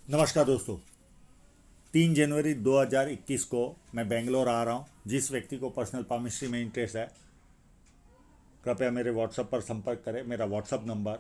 नमस्कार दोस्तों। 3 जनवरी 2021 को मैं बेंगलोर आ रहा हूँ। जिस व्यक्ति को पर्सनल पामिस्ट्री में इंटरेस्ट है, कृपया मेरे व्हाट्सएप पर संपर्क करें। मेरा व्हाट्सएप नंबर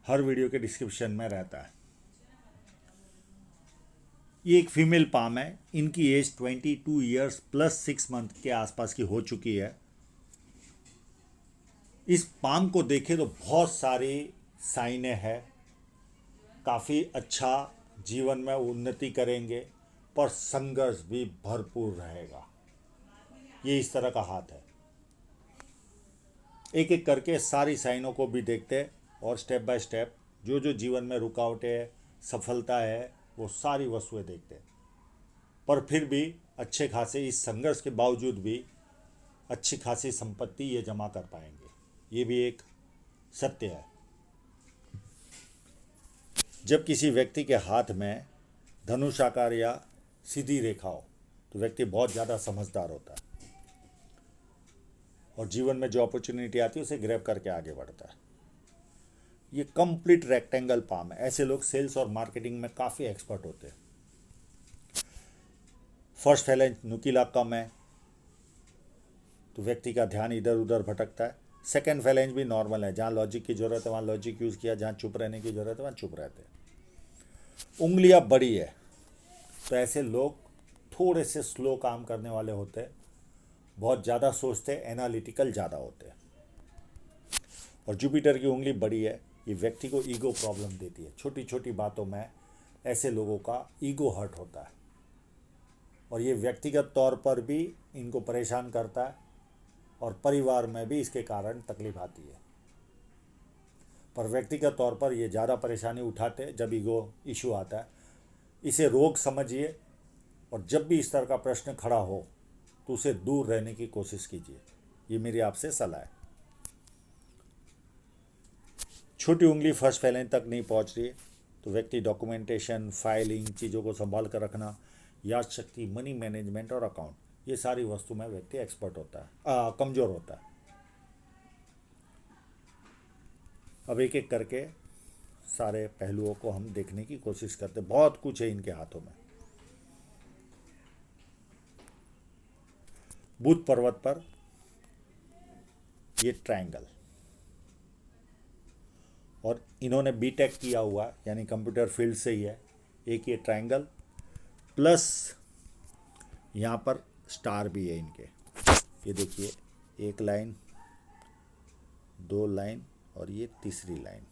हर वीडियो के डिस्क्रिप्शन में रहता है। ये एक फीमेल पाम है। इनकी एज 22 ईयर्स प्लस 6 मंथ के आसपास की हो चुकी है। इस पाम को देखें तो बहुत सारी साइनें हैं। काफ़ी अच्छा जीवन में उन्नति करेंगे, पर संघर्ष भी भरपूर रहेगा। ये इस तरह का हाथ है। एक एक करके सारी साइनों को भी देखते हैं और स्टेप बाय स्टेप जो जो जीवन में रुकावटें है, सफलता है, वो सारी वस्तुएं देखते हैं। पर फिर भी अच्छे खासे इस संघर्ष के बावजूद भी अच्छी खासी संपत्ति ये जमा कर पाएंगे। ये भी एक सत्य है। जब किसी व्यक्ति के हाथ में धनुष आकार या सीधी रेखा हो तो व्यक्ति बहुत ज़्यादा समझदार होता है और जीवन में जो अपॉर्चुनिटी आती है उसे ग्रैब करके आगे बढ़ता है। ये कंप्लीट रेक्टेंगल पाम है। ऐसे लोग सेल्स और मार्केटिंग में काफ़ी एक्सपर्ट होते हैं। फर्स्ट फैलेंज नुकीला कम है तो व्यक्ति का ध्यान इधर उधर भटकता है। सेकेंड फैलेंज भी नॉर्मल है। जहाँ लॉजिक की ज़रूरत है वहाँ लॉजिक यूज़ किया, जहाँ चुप रहने की ज़रूरत है वहाँ चुप रहते हैं। उंगलियाँ बड़ी है तो ऐसे लोग थोड़े से स्लो काम करने वाले होते हैं, बहुत ज़्यादा सोचते, एनालिटिकल ज़्यादा होते हैं। और जुपिटर की उंगली बड़ी है, ये व्यक्ति को ईगो प्रॉब्लम देती है। छोटी छोटी बातों में ऐसे लोगों का ईगो हर्ट होता है और ये व्यक्तिगत तौर पर भी इनको परेशान करता है और परिवार में भी इसके कारण तकलीफ आती है। पर व्यक्तिगत तौर पर ये ज़्यादा परेशानी उठाते जब ईगो इशू आता है। इसे रोग समझिए और जब भी इस तरह का प्रश्न खड़ा हो तो उसे दूर रहने की कोशिश कीजिए। ये मेरी आपसे सलाह है। छोटी उंगली फर्स्ट फैलेंज तक नहीं पहुंच रही है तो व्यक्ति डॉक्यूमेंटेशन, फाइलिंग, चीज़ों को संभाल कर रखना, याद शक्ति, मनी मैनेजमेंट और अकाउंट, ये सारी वस्तु में व्यक्ति एक्सपर्ट होता है, कमज़ोर होता है। अब एक एक करके सारे पहलुओं को हम देखने की कोशिश करते। बहुत कुछ है इनके हाथों में। बुध पर्वत पर ये ट्रायंगल, और इन्होंने बीटेक किया हुआ यानी कंप्यूटर फील्ड से ही है। एक ये ट्रायंगल प्लस यहाँ पर स्टार भी है इनके। ये देखिए, एक लाइन, दो लाइन और ये तीसरी लाइन।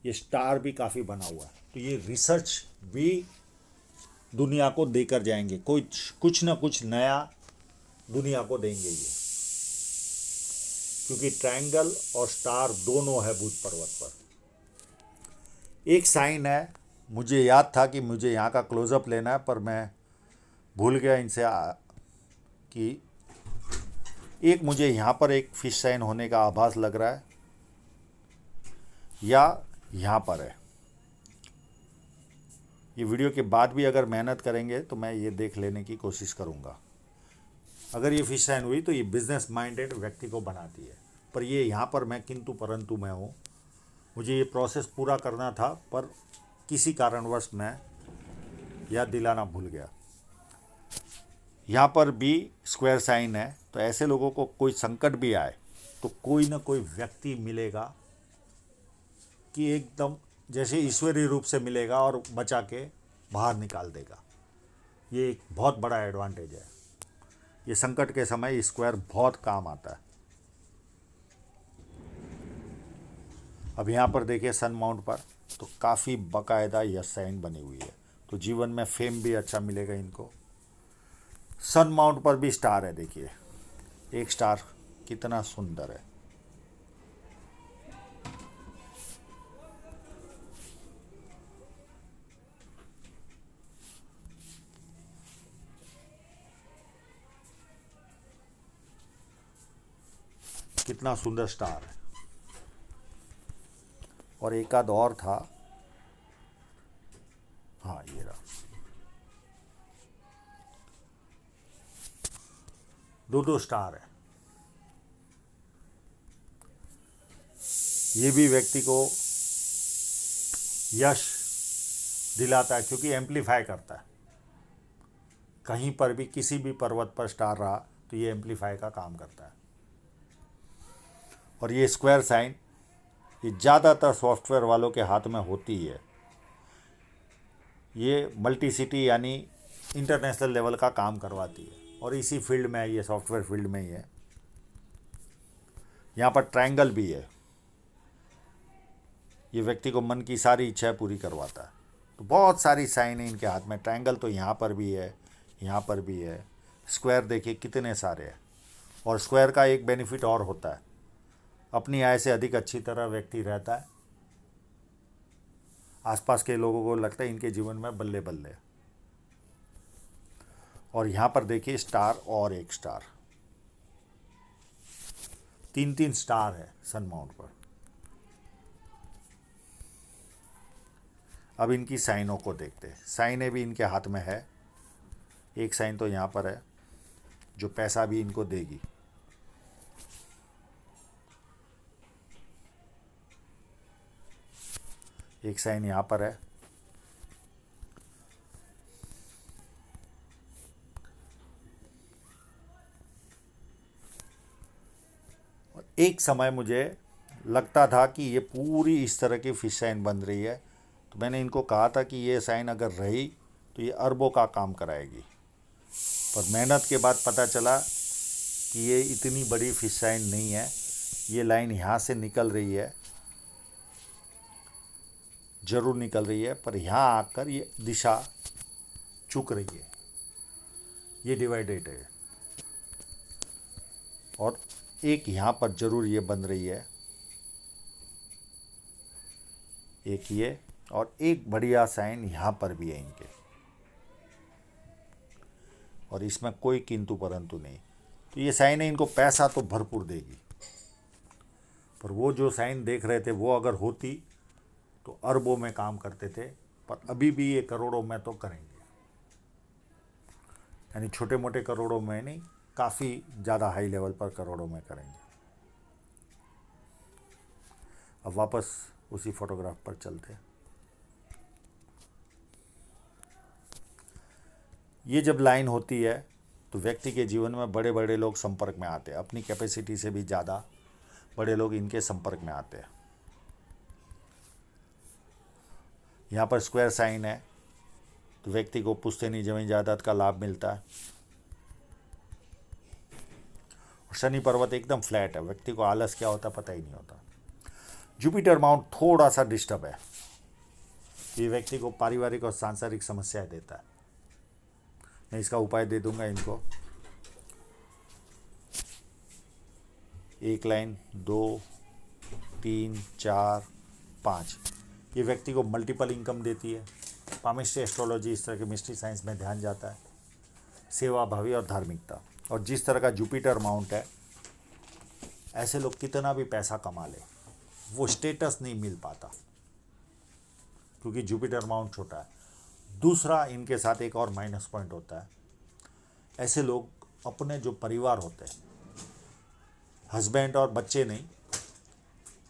ये स्टार भी काफ़ी बना हुआ है। तो ये रिसर्च भी दुनिया को देकर जाएंगे। कुछ ना कुछ नया दुनिया को देंगे ये, क्योंकि ट्रायंगल और स्टार दोनों है बुध पर्वत पर। एक साइन है, मुझे याद था कि मुझे यहाँ का क्लोजअप लेना है पर मैं भूल गया इनसे कि एक मुझे यहाँ पर एक फिश साइन होने का आभास लग रहा है या यहाँ पर है। ये वीडियो के बाद भी अगर मेहनत करेंगे तो मैं ये देख लेने की कोशिश करूँगा। अगर ये फिश साइन हुई तो ये बिजनेस माइंडेड व्यक्ति को बनाती है। पर ये यहाँ पर मैं किंतु परंतु मैं हूँ। मुझे ये प्रोसेस पूरा करना था पर किसी कारणवश मैं याद दिलाना भूल गया। यहाँ पर भी स्क्वायर साइन है तो ऐसे लोगों को कोई संकट भी आए तो कोई ना कोई व्यक्ति मिलेगा कि एकदम जैसे ईश्वरीय रूप से मिलेगा और बचा के बाहर निकाल देगा। ये एक बहुत बड़ा एडवांटेज है। ये संकट के समय स्क्वायर बहुत काम आता है। अब यहाँ पर देखिए सन माउंट पर तो काफ़ी बाकायदा यस साइन बनी हुई है। तो जीवन में फेम भी अच्छा मिलेगा इनको। सन माउंट पर भी स्टार है। देखिए एक स्टार कितना सुंदर है। कितना सुंदर स्टार है। और एक आध और था, हाँ ये रहा। दो दो स्टार है। ये भी व्यक्ति को यश दिलाता है, क्योंकि एम्पलीफाई करता है। कहीं पर भी किसी भी पर्वत पर स्टार रहा तो ये एम्पलीफाई का काम करता है। और ये स्क्वायर साइन ये ज़्यादातर सॉफ्टवेयर वालों के हाथ में होती है। ये मल्टी-सिटी यानी इंटरनेशनल लेवल का काम करवाती है, और इसी फील्ड में है, ये सॉफ्टवेयर फील्ड में ही है। यहाँ पर ट्रायंगल भी है, ये व्यक्ति को मन की सारी इच्छाएं पूरी करवाता है। तो बहुत सारी साइन है इनके हाथ में। ट्रायंगल तो यहाँ पर भी है, यहाँ पर भी है। स्क्वायर देखिए कितने सारे हैं। और स्क्वायर का एक बेनिफिट और होता है, अपनी आय से अधिक अच्छी तरह व्यक्ति रहता है। आसपास के लोगों को लगता है इनके जीवन में बल्ले बल्ले। और यहाँ पर देखिए स्टार और एक स्टार, 3-3 स्टार है सन माउंट पर। अब इनकी साइनों को देखते हैं। साइनें भी इनके हाथ में है। एक साइन तो यहाँ पर है जो पैसा भी इनको देगी। एक साइन यहाँ पर है। और एक समय मुझे लगता था कि ये पूरी इस तरह की फिश साइन बन रही है, तो मैंने इनको कहा था कि ये साइन अगर रही तो ये अरबों का काम कराएगी। पर मेहनत के बाद पता चला कि ये इतनी बड़ी फिश साइन नहीं है। ये लाइन यहाँ से निकल रही है, ज़रूर निकल रही है, पर यहाँ आकर ये दिशा चुक रही है। ये डिवाइडेड है। और एक यहाँ पर ज़रूर ये बन रही है, एक ये, और एक बढ़िया साइन यहाँ पर भी है इनके। और इसमें कोई किंतु परंतु नहीं। तो ये साइन है, इनको पैसा तो भरपूर देगी। पर वो जो साइन देख रहे थे वो अगर होती तो अरबों में काम करते थे, पर अभी भी ये करोड़ों में तो करेंगे। यानी छोटे मोटे करोड़ों में नहीं, काफ़ी ज़्यादा हाई लेवल पर करोड़ों में करेंगे। अब वापस उसी फोटोग्राफ पर चलते हैं। ये जब लाइन होती है तो व्यक्ति के जीवन में बड़े बड़े लोग संपर्क में आते हैं। अपनी कैपेसिटी से भी ज़्यादा बड़े लोग इनके संपर्क में आते हैं। यहाँ पर स्क्वायर साइन है तो व्यक्ति को पुश्तैनी जमीन जायदाद का लाभ मिलता है। और शनि पर्वत एकदम फ्लैट है, व्यक्ति को आलस क्या होता पता ही नहीं होता। जुपिटर माउंट थोड़ा सा डिस्टर्ब है, ये व्यक्ति को पारिवारिक और सांसारिक समस्याएं देता है। मैं इसका उपाय दे दूंगा इनको। एक लाइन, 2, 3, 4, 5। ये व्यक्ति को मल्टीपल इनकम देती है। पामिस्ट्री, एस्ट्रोलॉजी, इस तरह के मिस्ट्री साइंस में ध्यान जाता है। सेवा भावी और धार्मिकता। और जिस तरह का जुपिटर माउंट है, ऐसे लोग कितना भी पैसा कमा ले वो स्टेटस नहीं मिल पाता, क्योंकि जुपिटर माउंट छोटा है। दूसरा, इनके साथ एक और माइनस पॉइंट होता है। ऐसे लोग अपने जो परिवार होते हैं, हस्बैंड और बच्चे नहीं,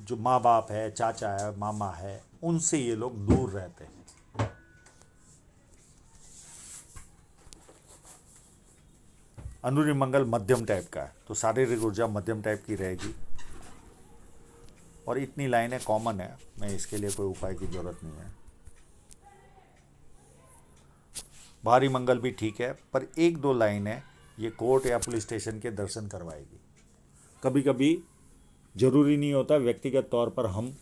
जो माँ बाप है, चाचा है, मामा है, उनसे ये लोग दूर रहते हैं। अनुरी मंगल मध्यम टाइप का है, तो शारीरिक ऊर्जा मध्यम टाइप की रहेगी। और इतनी लाइनें कॉमन है, मैं इसके लिए कोई उपाय की ज़रूरत नहीं है। बाहरी मंगल भी ठीक है, पर 1-2 लाइनें ये कोर्ट या पुलिस स्टेशन के दर्शन करवाएगी। कभी कभी ज़रूरी नहीं होता व्यक्तिगत तौर पर हम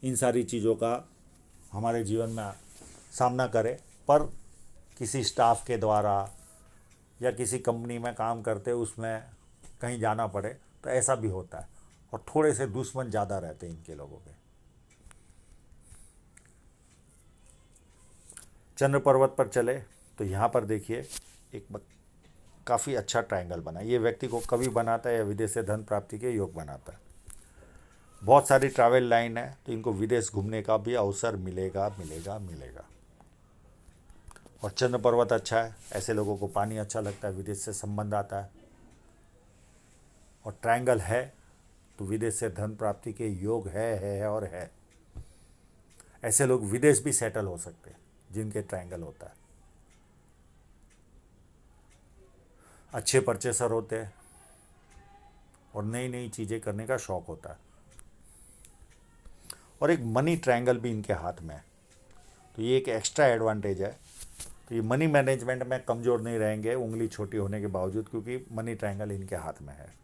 इन सारी चीज़ों का हमारे जीवन में सामना करें, पर किसी स्टाफ के द्वारा या किसी कंपनी में काम करते उसमें कहीं जाना पड़े तो ऐसा भी होता है। और थोड़े से दुश्मन ज़्यादा रहते हैं इनके लोगों के। चंद्र पर्वत पर चले तो यहाँ पर देखिए एक काफ़ी अच्छा ट्रायंगल बना। ये व्यक्ति को कवि बनाता है या विदेश से धन प्राप्ति के योग बनाता है। बहुत सारी ट्रैवल लाइन है, तो इनको विदेश घूमने का भी अवसर मिलेगा मिलेगा मिलेगा। और चंद्र पर्वत अच्छा है, ऐसे लोगों को पानी अच्छा लगता है, विदेश से संबंध आता है। और ट्रायंगल है तो विदेश से धन प्राप्ति के योग है और है। ऐसे लोग विदेश भी सेटल हो सकते हैं जिनके ट्रायंगल होता है। अच्छे परचेसर होते हैं और नई नई चीज़ें करने का शौक़ होता है। और एक मनी ट्रायंगल भी इनके हाथ में है, तो ये एक एक्स्ट्रा एडवांटेज है। तो ये मनी मैनेजमेंट में कमज़ोर नहीं रहेंगे उंगली छोटी होने के बावजूद, क्योंकि मनी ट्रायंगल इनके हाथ में है।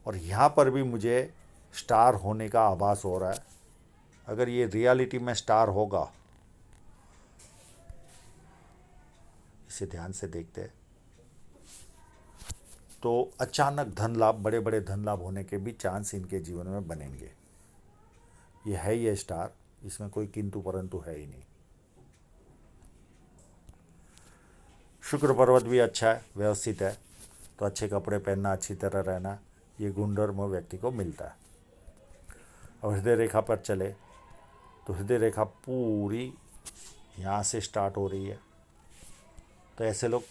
और यहाँ पर भी मुझे स्टार होने का आभास हो रहा है। अगर ये रियलिटी में स्टार होगा, इसे ध्यान से देखते हैं, तो अचानक धन लाभ, बड़े बड़े धन लाभ होने के भी चांस इनके जीवन में बनेंगे। ये है ये स्टार, इसमें कोई किंतु परंतु है ही नहीं। शुक्र पर्वत भी अच्छा है, व्यवस्थित है, तो अच्छे कपड़े पहनना, अच्छी तरह रहना, ये गुणधर्म व्यक्ति को मिलता है। और हृदय रेखा पर चले तो हृदय रेखा पूरी यहाँ से स्टार्ट हो रही है। तो ऐसे लोग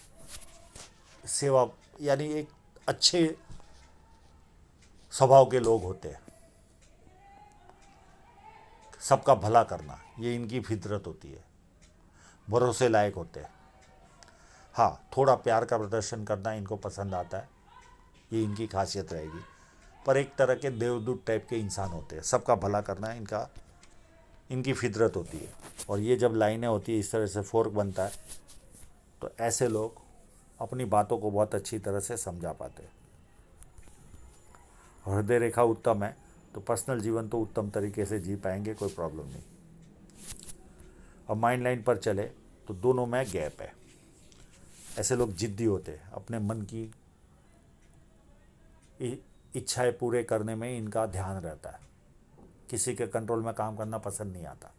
सेवा, यानी एक अच्छे स्वभाव के लोग होते हैं। सबका भला करना ये इनकी फितरत होती है। भरोसे लायक होते हैं। हाँ, थोड़ा प्यार का प्रदर्शन करना इनको पसंद आता है, ये इनकी खासियत रहेगी। पर एक तरह के देवदूत टाइप के इंसान होते हैं। सबका भला करना इनकी फितरत होती है। और ये जब लाइनें होती है, इस तरह से फोर्क बनता है, तो ऐसे लोग अपनी बातों को बहुत अच्छी तरह से समझा पाते हैं। हृदय रेखा उत्तम है, तो पर्सनल जीवन तो उत्तम तरीके से जी पाएंगे, कोई प्रॉब्लम नहीं। अब माइंड लाइन पर चले तो दोनों में गैप है। ऐसे लोग जिद्दी होते हैं, अपने मन की इच्छाएं पूरे करने में इनका ध्यान रहता है। किसी के कंट्रोल में काम करना पसंद नहीं आता,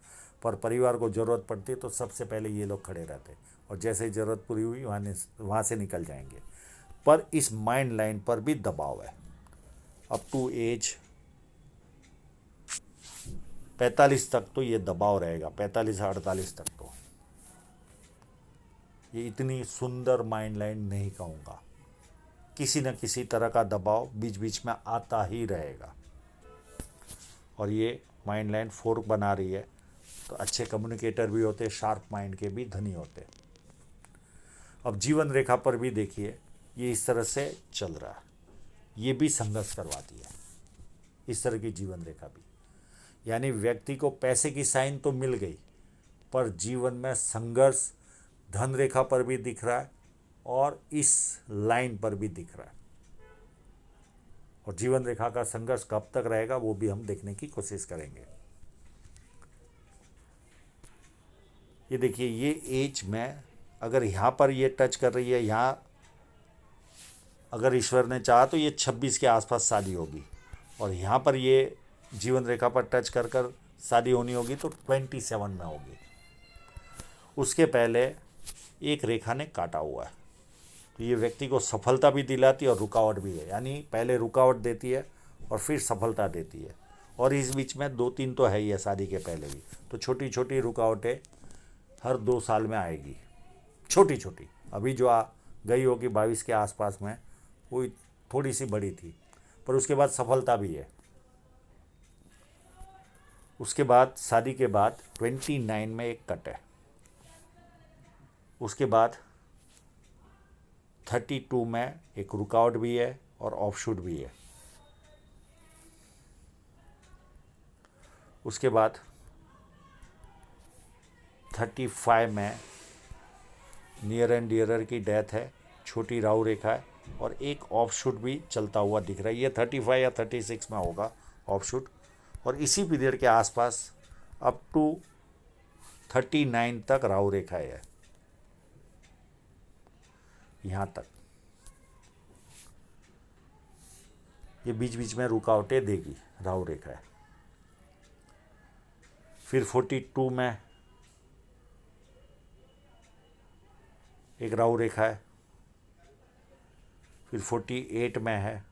पर परिवार को ज़रूरत पड़ती है तो सबसे पहले ये लोग खड़े रहते हैं, और जैसे ही ज़रूरत पूरी हुई वहाँ से निकल जाएंगे। पर इस माइंड लाइन पर भी दबाव है। अप टू एज 45 तक तो ये दबाव रहेगा, 45 से 48 तक तो ये इतनी सुंदर माइंड लाइन नहीं कहूँगा। किसी न किसी तरह का दबाव बीच बीच में आता ही रहेगा। और ये माइंड लाइन फोर्क बना रही है, तो अच्छे कम्युनिकेटर भी होते, शार्प माइंड के भी धनी होते। अब जीवन रेखा पर भी देखिए, ये इस तरह से चल रहा है, ये भी संघर्ष करवाती है, इस तरह की जीवन रेखा भी। यानी व्यक्ति को पैसे की साइन तो मिल गई, पर जीवन में संघर्ष धन रेखा पर भी दिख रहा है और इस लाइन पर भी दिख रहा है। और जीवन रेखा का संघर्ष कब तक रहेगा वो भी हम देखने की कोशिश करेंगे। ये देखिए, ये एज में अगर यहाँ पर ये टच कर रही है, यहाँ अगर ईश्वर ने चाहा तो ये 26 के आसपास शादी होगी, और यहाँ पर ये जीवन रेखा पर टच कर कर शादी होनी होगी तो 27 में होगी। उसके पहले एक रेखा ने काटा हुआ है, तो ये व्यक्ति को सफलता भी दिलाती है और रुकावट भी है। यानी पहले रुकावट देती है और फिर सफलता देती है, और इस बीच में 2-3 तो है ही है शादी के पहले भी। तो छोटी छोटी रुकावटें हर 2 साल में आएगी, छोटी छोटी। अभी जो गई होगी 22 के आसपास में, वो थोड़ी सी बड़ी थी, पर उसके बाद सफलता भी है। उसके बाद शादी के बाद 29 में एक कट है। उसके बाद 32 में एक रुकावट भी है और ऑफशूट भी है। उसके बाद 35 में नियर एंड डियरर की डेथ है, छोटी राहु रेखा है, और एक ऑफशूट भी चलता हुआ दिख रहा है। ये 35 या 36 में होगा ऑफशूट। और इसी पीरियड के आसपास अप टू 39 तक राहु रेखा है, यहाँ तक। ये बीच बीच में रुकावटें देगी, राहु रेखा है। फिर 42 में एक राहु रेखा है, फिर 48 में है,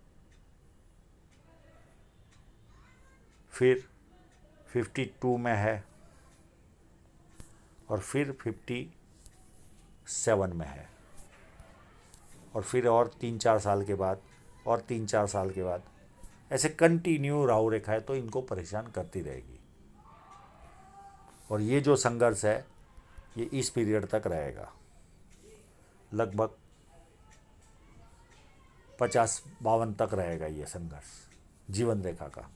फिर 52 में है, और फिर 57 में है। और फिर और 3-4 साल के बाद, और 3-4 साल के बाद ऐसे कंटिन्यू राहु रेखा है तो इनको परेशान करती रहेगी। और ये जो संघर्ष है ये इस पीरियड तक रहेगा, लगभग 50-52 तक रहेगा ये संघर्ष जीवन रेखा का।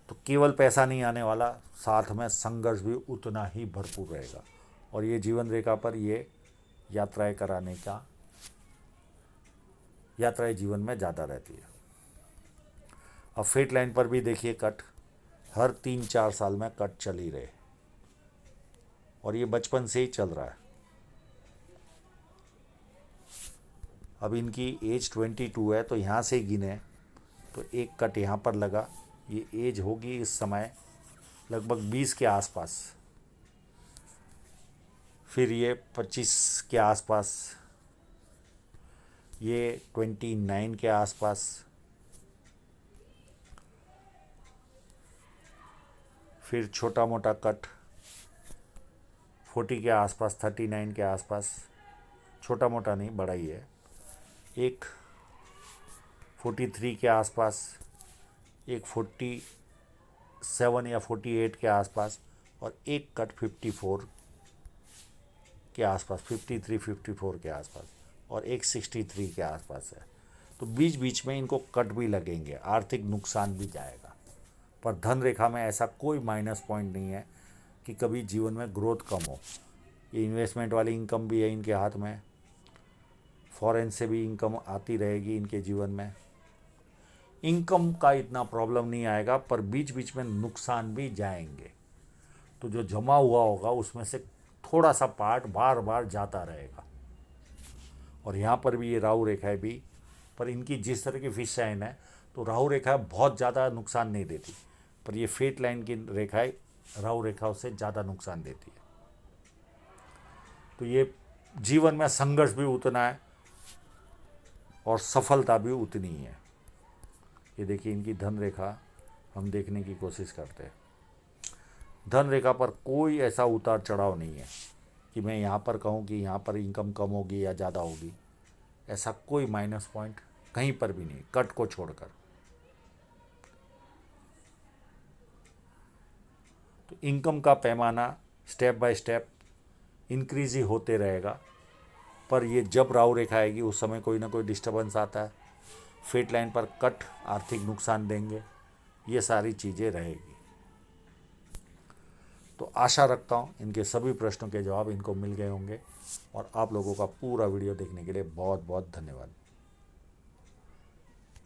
तो केवल पैसा नहीं आने वाला, साथ में संघर्ष भी उतना ही भरपूर रहेगा। और ये जीवन रेखा पर ये यात्राएं कराने का, यात्राएं जीवन में ज़्यादा रहती है। अब फेट लाइन पर भी देखिए कट, हर 3-4 साल में कट चल ही रहे, और ये बचपन से ही चल रहा है। अब इनकी एज 22 है तो यहाँ से गिने तो एक कट यहाँ पर लगा, ये एज होगी इस समय लगभग 20 के आसपास, फिर ये 25 के आसपास, ये 29 के आसपास, फिर छोटा मोटा कट 40 के आसपास, 39 के आसपास, छोटा मोटा नहीं बड़ा ही है, एक 43 के आसपास, एक 47 या 48 के आसपास, और एक कट 54 के आसपास, 53, 54 के आसपास, और एक 63 के आसपास है। तो बीच बीच में इनको कट भी लगेंगे, आर्थिक नुकसान भी जाएगा। पर धन रेखा में ऐसा कोई माइनस पॉइंट नहीं है कि कभी जीवन में ग्रोथ कम हो। ये इन्वेस्टमेंट वाली इनकम भी है इनके हाथ में, फॉरेन से भी इनकम आती रहेगी इनके जीवन में। इनकम का इतना प्रॉब्लम नहीं आएगा, पर बीच बीच में नुकसान भी जाएंगे। तो जो जमा हुआ होगा उसमें से थोड़ा सा पार्ट बार बार जाता रहेगा। और यहाँ पर भी ये राहु रेखाएं भी, पर इनकी जिस तरह की फिश लाइन है तो राहु रेखा बहुत ज़्यादा नुकसान नहीं देती, पर ये फेट लाइन की रेखाएं राहु रेखाओं से ज़्यादा नुकसान देती है। तो ये जीवन में संघर्ष भी उतना है और सफलता भी उतनी ही है। ये देखिए इनकी धन रेखा हम देखने की कोशिश करते हैं। धन रेखा पर कोई ऐसा उतार चढ़ाव नहीं है कि मैं यहाँ पर कहूँ कि यहाँ पर इनकम कम होगी या ज़्यादा होगी, ऐसा कोई माइनस पॉइंट कहीं पर भी नहीं, कट को छोड़कर। तो इनकम का पैमाना स्टेप बाय स्टेप इंक्रीज ही होते रहेगा, पर ये जब राहु रेखा आएगी उस समय कोई ना कोई डिस्टर्बेंस आता है, फेट लाइन पर कट आर्थिक नुकसान देंगे, ये सारी चीज़ें रहेगी। तो आशा रखता हूँ इनके सभी प्रश्नों के जवाब इनको मिल गए होंगे, और आप लोगों का पूरा वीडियो देखने के लिए बहुत बहुत धन्यवाद।